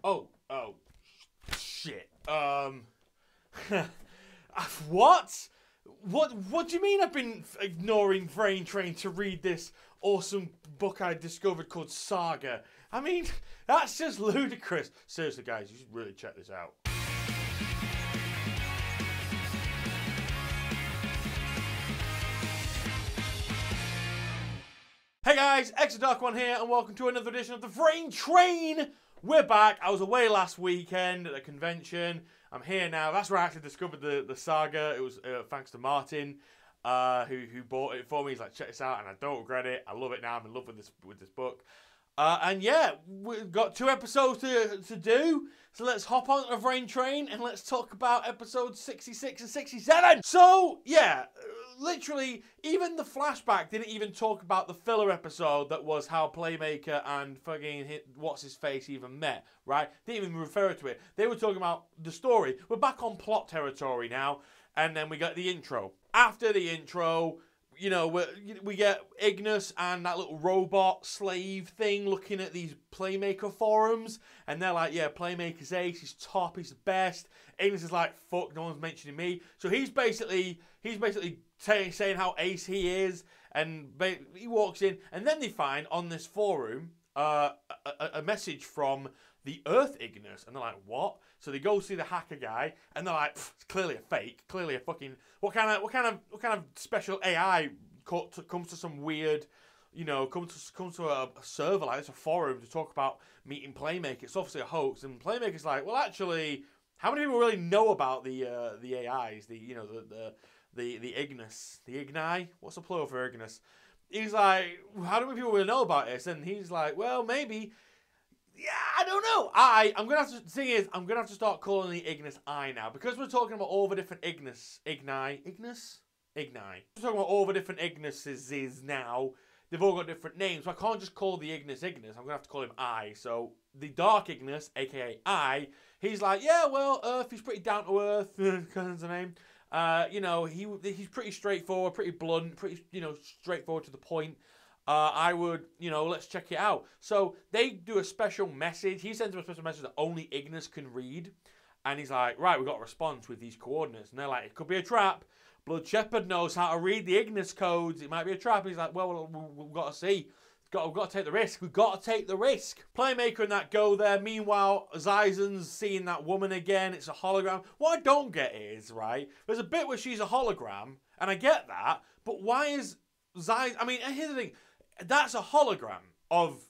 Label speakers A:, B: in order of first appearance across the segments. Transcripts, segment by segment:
A: Oh, shit. What? What do you mean I've been ignoring Vrain trying to read this awesome book I discovered called Saga? I mean, that's just ludicrous. Seriously, guys, you should really check this out. Hey guys, xthedarkone here, and welcome to another edition of the Vrain Train. We're back. I was away last weekend at a convention. I'm here now. That's where I actually discovered the saga. It was thanks to Martin, who bought it for me. He's like, check this out, and I don't regret it. I love it now. I'm in love with this book. And yeah, we've got 2 episodes to do. So let's hop on the Vrain Train and let's talk about episodes 66 and 67. So yeah, literally, even the flashback didn't even talk about the filler episode that was how Playmaker and fucking what's-his-face even met, right? Didn't even refer to it. They were talking about the story. We're back on plot territory now, and then we got the intro. After the intro, you know, we get Ignis and that little robot slave thing looking at these Playmaker forums, and they're like, yeah, Playmaker's ace, he's top, he's the best. Ignis is like, fuck, no one's mentioning me. So he's basically saying how ace he is, and he walks in, and then they find on this forum a message from the Earth Ignis, and they're like, what? So they go see the hacker guy, and they're like, it's clearly a fake, clearly a fucking what kind of special AI comes to some weird, you know, comes to a server like this, a forum to talk about meeting Playmaker. It's obviously a hoax, and Playmaker's like, well, actually, how many people really know about the AIs, the Ignis, the Igni? What's the plural for Ignis? He's like, how do many people really know about this? And he's like, well, maybe. Yeah, I don't know. I'm gonna have to. The thing is, I'm gonna have to start calling the Ignis I now, because we're talking about all the different Igni. We're talking about all the different Ignises now. They've all got different names, so I can't just call the Ignis Ignis. I'm gonna have to call him I. So the Dark Ignis, aka I, he's like, yeah, well, Earth. He's pretty down to earth. That's the name. You know, he's pretty straightforward, pretty blunt, pretty straightforward to the point. I would, let's check it out. So they do a special message. He sends them a special message that only Ignis can read. And he's like, right, we've got a response with these coordinates. And they're like, it could be a trap. Blood Shepherd knows how to read the Ignis codes. It might be a trap. He's like, well, we've got to see. We've got to take the risk. We've got to take the risk. Playmaker and that go there. Meanwhile, Zyzen's seeing that woman again. It's a hologram. What I don't get is, right, there's a bit where she's a hologram, and I get that, but why is Zyzen... I mean, here's the thing. That's a hologram of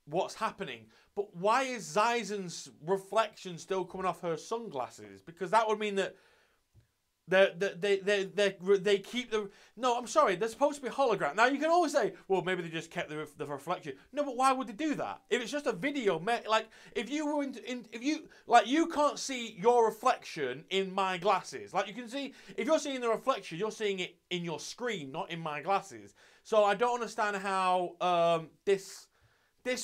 A: what's happening, but why is Zyzen's reflection still coming off her sunglasses? Because that would mean that they keep the... No, I'm sorry, they're supposed to be hologram. Now, you can always say, well, maybe they just kept the reflection. No, but why would they do that? If it's just a video, like, if you were you can't see your reflection in my glasses. Like, you can see, if you're seeing the reflection, you're seeing it in your screen, not in my glasses. So I don't understand how this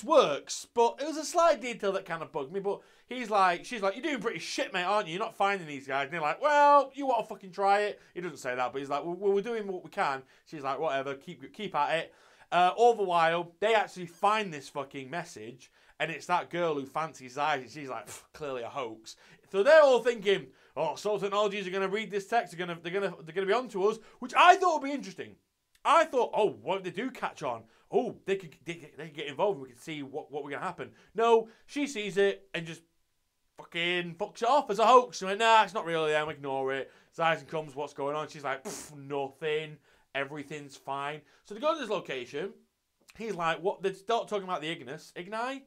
A: works, but it was a slight detail that kind of bugged me. But she's like, you're doing pretty shit, mate, aren't you? You're not finding these guys. And they're like, well, you want to fucking try it? He doesn't say that, but he's like, well, we're doing what we can. She's like, whatever, keep at it. All the while, they actually find this fucking message, and it's that girl who fancies eyes, and she's like, clearly a hoax. So they're all thinking, oh, Soul Technologies are going to read this text, they're going to be onto us, which I thought would be interesting. I thought, oh, what if they do catch on? Oh, they could get involved. We could see what we're going to happen. No, she sees it and just fucking fucks it off as a hoax. She went, nah, it's not really them. Ignore it. Zyzen comes, what's going on? She's like, nothing. Everything's fine. So they go to this location. He's like, what? They start talking about the Ignis. Ignises.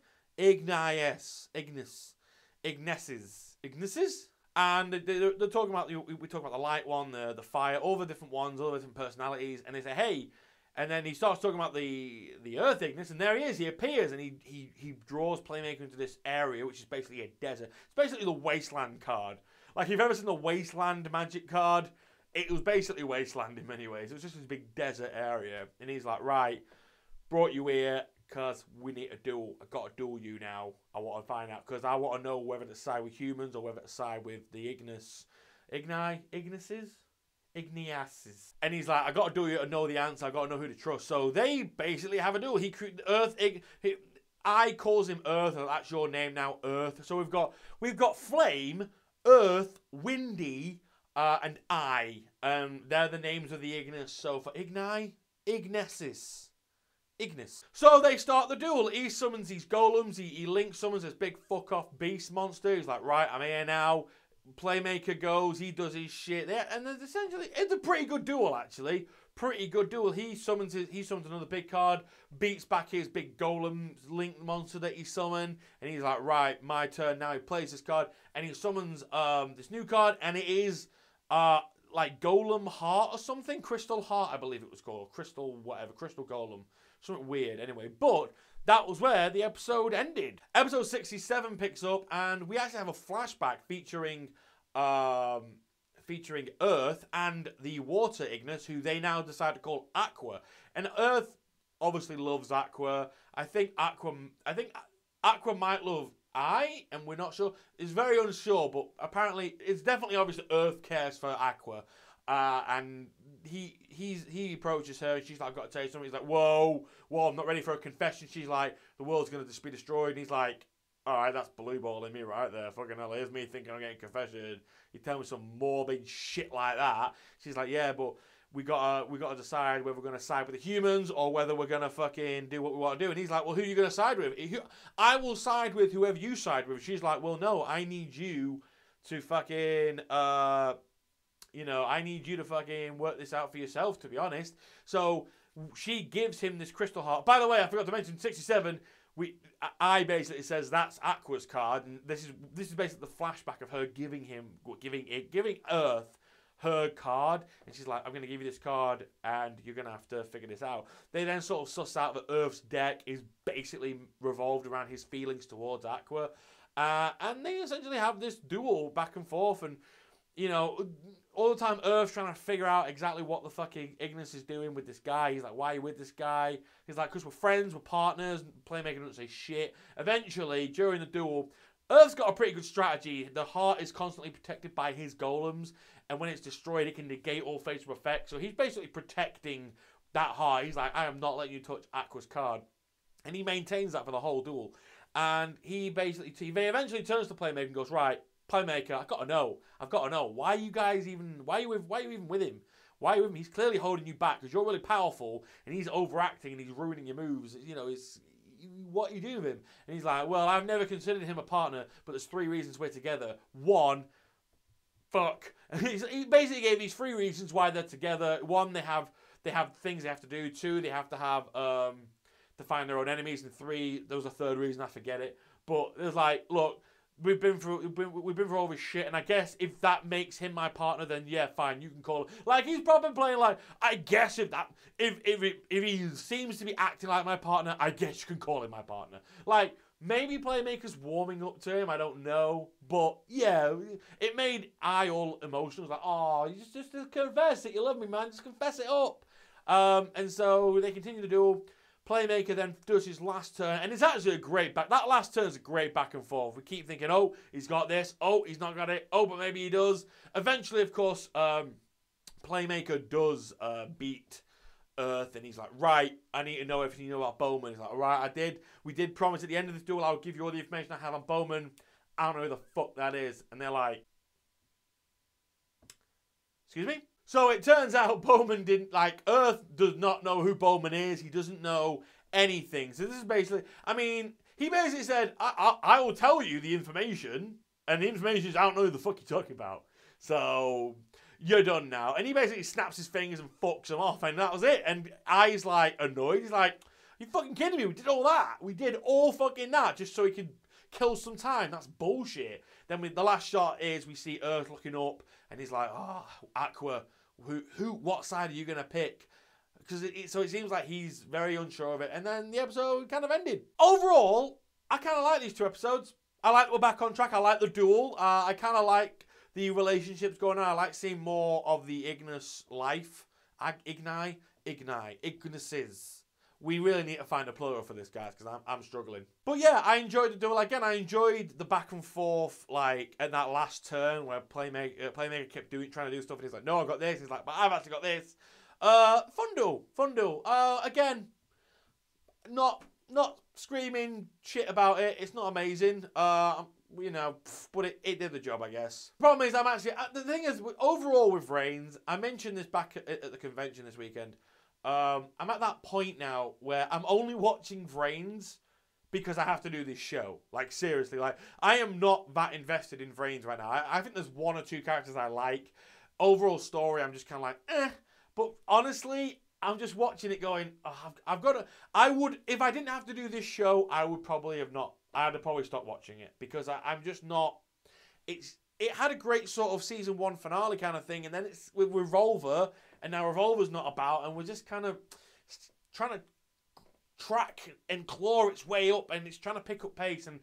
A: And they're talking about, we talk about the light one, the fire, all the different ones, all the different personalities, and they say, hey, and then he starts talking about the Earth Ignis, and there he is, he appears, and he draws Playmaker into this area, which is basically a desert. It's basically the Wasteland card. Like, if you've ever seen the Wasteland Magic card, it was basically Wasteland in many ways. It was just this big desert area, and he's like, right, brought you here, because we need a duel. I've got to duel you now. I want to find out, because I want to know whether to side with humans or whether to side with the Ignises. And he's like, I got to duel you to know the answer. I got to know who to trust. So they basically have a duel. I calls him Earth, and that's your name now, Earth. So we've got Flame, Earth, Windy, and I. They're the names of the Ignis. So for Ignis. So they start the duel. He summons these golems. He link summons this big fuck off beast monster. He's like, right, I'm here now. Playmaker goes. He does his shit there, and then essentially it's a pretty good duel actually. Pretty good duel. He summons another big card, beats back his big golem link monster that he summoned, and he's like, right, my turn now. He plays this card, and he summons this new card, and it is like Golem Heart or something, Crystal Heart, I believe it was called, Crystal whatever, Crystal Golem, something weird. Anyway, but that was where the episode ended. Episode 67 picks up, and we actually have a flashback featuring Earth and the Water Ignis, who they now decide to call Aqua. And Earth obviously loves Aqua. I think Aqua might love I, and we're not sure. It's very unsure, but apparently it's definitely obvious that Earth cares for Aqua. And he approaches her, and she's like, I've got to tell you something. He's like, whoa, I'm not ready for a confession. She's like, the world's going to be destroyed. And he's like, all right, that's blue balling me right there. Fucking hell, here's me thinking I'm getting confession. You tell me some morbid shit like that. She's like, yeah, but we gotta decide whether we're gonna side with the humans or whether we're gonna fucking do what we want to do. And he's like, well, who are you gonna side with? I will side with whoever you side with. She's like, well, no, I need you to fucking I need you to fucking work this out for yourself, to be honest. So she gives him this crystal heart. By the way, I forgot to mention 67. I basically says that's Aqua's card, and this is basically the flashback of her giving Earth her card, and she's like, I'm going to give you this card, and you're going to have to figure this out. They then sort of suss out that Earth's deck is basically revolved around his feelings towards Aqua, and they essentially have this duel back and forth, and all the time Earth's trying to figure out exactly what the fucking Ignis is doing with this guy. He's like, why are you with this guy? He's like, because we're friends, we're partners. Playmaker doesn't say shit. Eventually, during the duel, Earth's got a pretty good strategy. The heart is constantly protected by his golems, and when it's destroyed, it can negate all facial effects. So he's basically protecting that heart. He's like, I am not letting you touch Aqua's card. And he maintains that for the whole duel. And he eventually turns to Playmaker and goes, right, Playmaker, I've got to know. Why are you even with him? Why are you with him? He's clearly holding you back because you're really powerful and he's overacting and he's ruining your moves. What are you doing with him? And he's like, well, I've never considered him a partner, but there's 3 reasons we're together. 1, fuck. He basically gave these 3 reasons why they're together. 1, they have things they have to do. 2, they have to have to find their own enemies. And 3, there was a 3rd reason, I forget it. But there's like, look, we've been through all this shit, and I guess if that makes him my partner, then yeah, fine, you can call him. Like, he's probably playing like, I guess if he seems to be acting like my partner, I guess you can call him my partner. Like, maybe Playmaker's warming up to him, I don't know, but yeah, it made I all emotional. It was like, oh, you just confess it, you love me, man, just confess it up. And so they continue to duel. Playmaker then does his last turn, and it's actually that last turn is a great back and forth. We keep thinking, oh, he's got this, oh, he's not got it, oh, but maybe he does. Eventually, of course, Playmaker does beat Earth, and he's like, right, I need to know everything you know about Bowman. He's like, all right, we did promise at the end of this duel I would give you all the information I have on Bowman. I don't know who the fuck that is. And they're like, excuse me? So it turns out Bowman Earth does not know who Bowman is. He doesn't know anything. So this is basically, he basically said, I will tell you the information, and the information is I don't know who the fuck you're talking about. So you're done now. And he basically snaps his fingers and fucks him off, and that was it. And I's like annoyed. He's like, you fucking kidding me? We did all that. We did all fucking that just so he could kill some time. That's bullshit. Then the last shot is we see Earth looking up, and he's like, oh, Aqua, what side are you going to pick? So it seems like he's very unsure of it. And then the episode kind of ended. Overall, I kind of like these 2 episodes. I like that we're back on track. I like the duel. I kind of like the relationships going on. I like seeing more of the Ignis life. Ignises. We really need to find a plural for this, guys, because I'm struggling. But yeah, I enjoyed the duel. Again, I enjoyed the back and forth, like, at that last turn where Playmaker kept trying to do stuff, and he's like, no, I've got this. He's like, but I've actually got this. Fun duel. Again, not screaming shit about it. It's not amazing. You know, but it did the job, I guess. Problem is, I'm actually... the thing is, overall with Vrains, I mentioned this back at the convention this weekend. I'm at that point now where I'm only watching Vrains because I have to do this show. Like, seriously. Like, I am not that invested in Vrains right now. I think there's 1 or 2 characters I like. Overall story, I'm just kind of like, eh. But honestly, I'm just watching it going, oh, I've got to... I would... If I didn't have to do this show, I would probably have not... I'd have probably stopped watching it because I'm just not... It had a great sort of season 1 finale kind of thing, and then it's with Revolver, and now Revolver's not about, and we're just kind of trying to track and claw its way up, and it's trying to pick up pace, and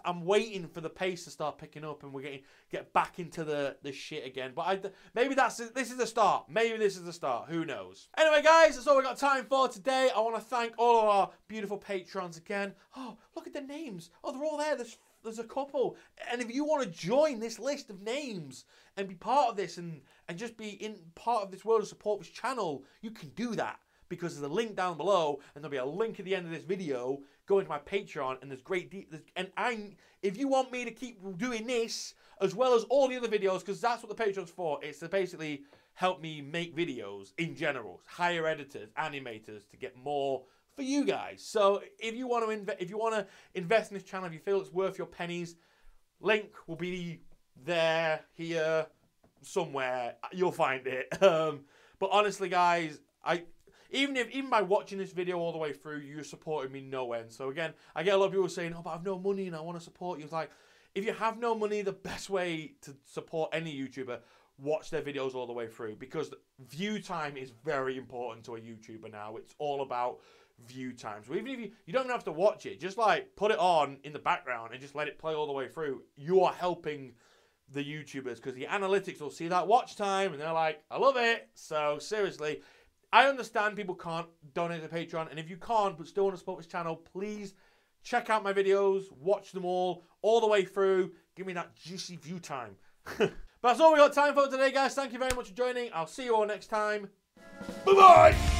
A: I'm waiting for the pace to start picking up, and we're get back into the shit again. But maybe this is the start. Maybe this is the start. Who knows? Anyway, guys, that's all we got time for today. I want to thank all of our beautiful patrons again. Oh, look at the names. Oh, they're all there. There's a couple. And if you want to join this list of names and be part of this and just be in part of this world and support this channel, you can do that. Because there's a link down below, and there'll be a link at the end of this video. Go into my Patreon, and there's if you want me to keep doing this, as well as all the other videos, because that's what the Patreon's for. It's to basically help me make videos in general. Hire editors, animators, to get more for you guys. So if you want to invest in this channel, if you feel it's worth your pennies, link will be there, here, somewhere. You'll find it. But honestly, guys, even by watching this video all the way through, you're supporting me no end. So again, I get a lot of people saying, oh, but I've no money and I want to support you. It's like, if you have no money, the best way to support any YouTuber, watch their videos all the way through. Because view time is very important to a YouTuber now. It's all about view time. So even if you don't have to watch it, just like put it on in the background and just let it play all the way through. You are helping the YouTubers because the analytics will see that watch time and they're like, I love it. So seriously, I understand people can't donate to Patreon, and if you can't but still want to support this channel, please check out my videos, watch them all the way through, give me that juicy view time. But that's all we got time for today, guys. Thank you very much for joining. I'll see you all next time. Bye-bye!